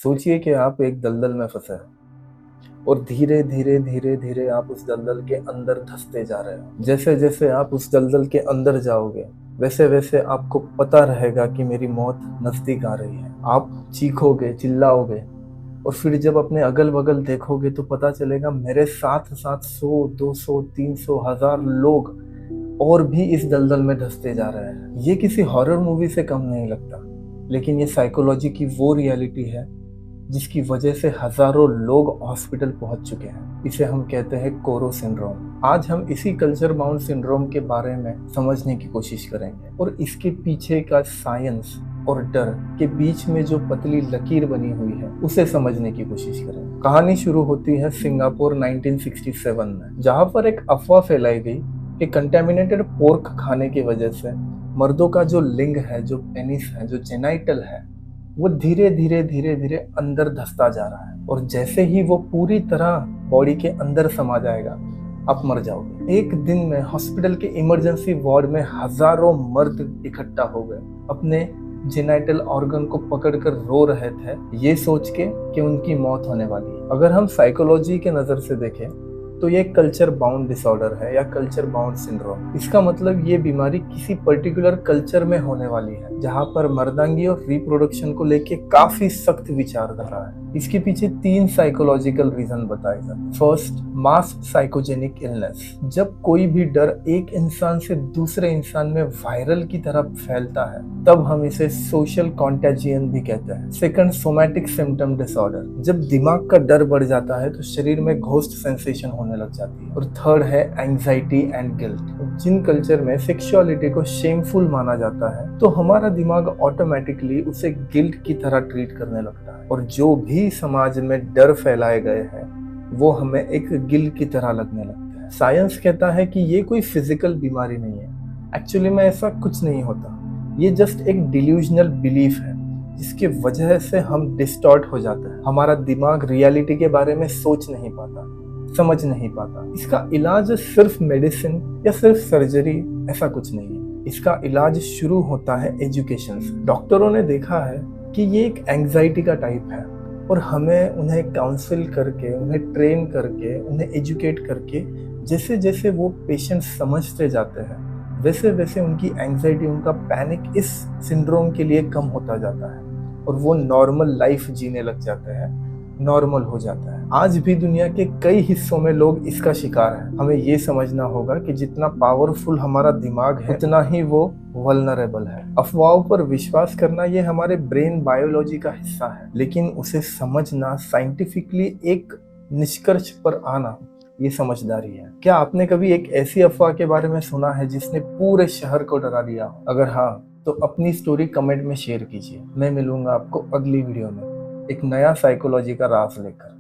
सोचिए कि आप एक दलदल में फंसे हैं और धीरे धीरे धीरे धीरे आप उस दलदल के अंदर धंसते जा रहे हो। जैसे जैसे आप उस दलदल के अंदर जाओगे वैसे वैसे आपको पता रहेगा कि मेरी मौत नजदीक आ रही है। आप चीखोगे, चिल्लाओगे और फिर जब अपने अगल बगल देखोगे तो पता चलेगा मेरे साथ साथ 100, 200, 300, 1000 लोग और भी इस दलदल में धंसते जा रहे हैं। ये किसी हॉरर मूवी से कम नहीं लगता, लेकिन ये साइकोलॉजी की वो रियलिटी है जिसकी वजह से हजारों लोग हॉस्पिटल पहुंच चुके हैं। इसे हम कहते हैं कोरो सिंड्रोम। आज हम इसी कल्चर बाउंड सिंड्रोम के बारे में समझने की कोशिश करेंगे और इसके पीछे का साइंस और डर के बीच में जो पतली लकीर बनी हुई है उसे समझने की कोशिश करेंगे। कहानी शुरू होती है सिंगापुर 1967 में, जहां पर एक अफवाह फैलाई गई कि कंटेमिनेटेड पोर्क खाने की वजह से मर्दों का जो लिंग है, जो पेनिस है, जो जेनाइटल है, वो धीरे धीरे धीरे धीरे अंदर धंसता जा रहा है और जैसे ही वो पूरी तरह बॉडी के अंदर समा जाएगा आप मर जाओगे। एक दिन में हॉस्पिटल के इमरजेंसी वार्ड में हजारों मर्द इकट्ठा हो गए, अपने जेनाइटल ऑर्गन को पकड़कर रो रहे थे ये सोच के कि उनकी मौत होने वाली है। अगर हम साइकोलॉजी के नजर से देखें तो ये कल्चर बाउंड डिसऑर्डर है या कल्चर बाउंड सिंड्रोम। इसका मतलब ये बीमारी किसी पर्टिकुलर कल्चर में होने वाली है जहां पर मर्दांगी और रिप्रोडक्शन को लेके काफी सख्त विचारधारा है। इसके पीछे 3 साइकोलॉजिकल रीजन बताए जाते। फर्स्ट, मास साइकोजेनिक इलनेस। जब कोई भी डर एक इंसान से दूसरे इंसान में वायरल की तरह फैलता है तब हम इसे सोशल कॉन्टेजियन भी कहते हैं। Second, somatic symptom disorder. जब दिमाग का डर बढ़ जाता है तो शरीर में घोस्ट सेंसेशन होने लग जाती है। और थर्ड है एंजाइटी एंड गिल्ट। जिन कल्चर में सेक्सुअलिटी को शेमफुल माना जाता है तो हमारा दिमाग ऑटोमेटिकली उसे गिल्ट की तरह ट्रीट करने लगता है और जो भी समाज में डर फैलाए गए हैं वो हमें एक गिल्ट की तरह लगने लगता है। साइंस कहता है कि ये कोई फिजिकल बीमारी नहीं है। एक्चुअली में ऐसा कुछ नहीं होता, ये जस्ट एक डिल्यूजनल बिलीफ है जिसकी वजह से हम डिस्टॉर्ट हो जाते हैं। हमारा दिमाग रियलिटी के बारे में सोच नहीं पाता, समझ नहीं पाता। इसका इलाज सिर्फ मेडिसिन या सिर्फ सर्जरी ऐसा कुछ नहीं है। इसका इलाज शुरू होता है एजुकेशन से। डॉक्टरों ने देखा है कि ये एक एंजाइटी का टाइप है और हमें उन्हें काउंसिल करके, उन्हें ट्रेन करके, उन्हें एजुकेट करके जैसे जैसे वो पेशेंट समझते जाते हैं वैसे वैसे उनकी एंजाइटी, उनका पैनिक इस सिंड्रोम के लिए कम होता जाता है और वो नॉर्मल लाइफ जीने लग जाते हैं, नॉर्मल हो जाता है। आज भी दुनिया के कई हिस्सों में लोग इसका शिकार हैं। हमें ये समझना होगा कि जितना पावरफुल हमारा दिमाग है उतना ही वो वल्नरेबल है। अफवाहों पर विश्वास करना ये हमारे ब्रेन बायोलॉजी का हिस्सा है, लेकिन उसे समझना, साइंटिफिकली एक निष्कर्ष पर आना, ये समझदारी है। क्या आपने कभी एक ऐसी अफवाह के बारे में सुना है जिसने पूरे शहर को डरा दिया? अगर हाँ तो अपनी स्टोरी कमेंट में शेयर कीजिए। मैं मिलूंगा आपको अगली वीडियो में एक नया साइकोलॉजी का राज लेकर।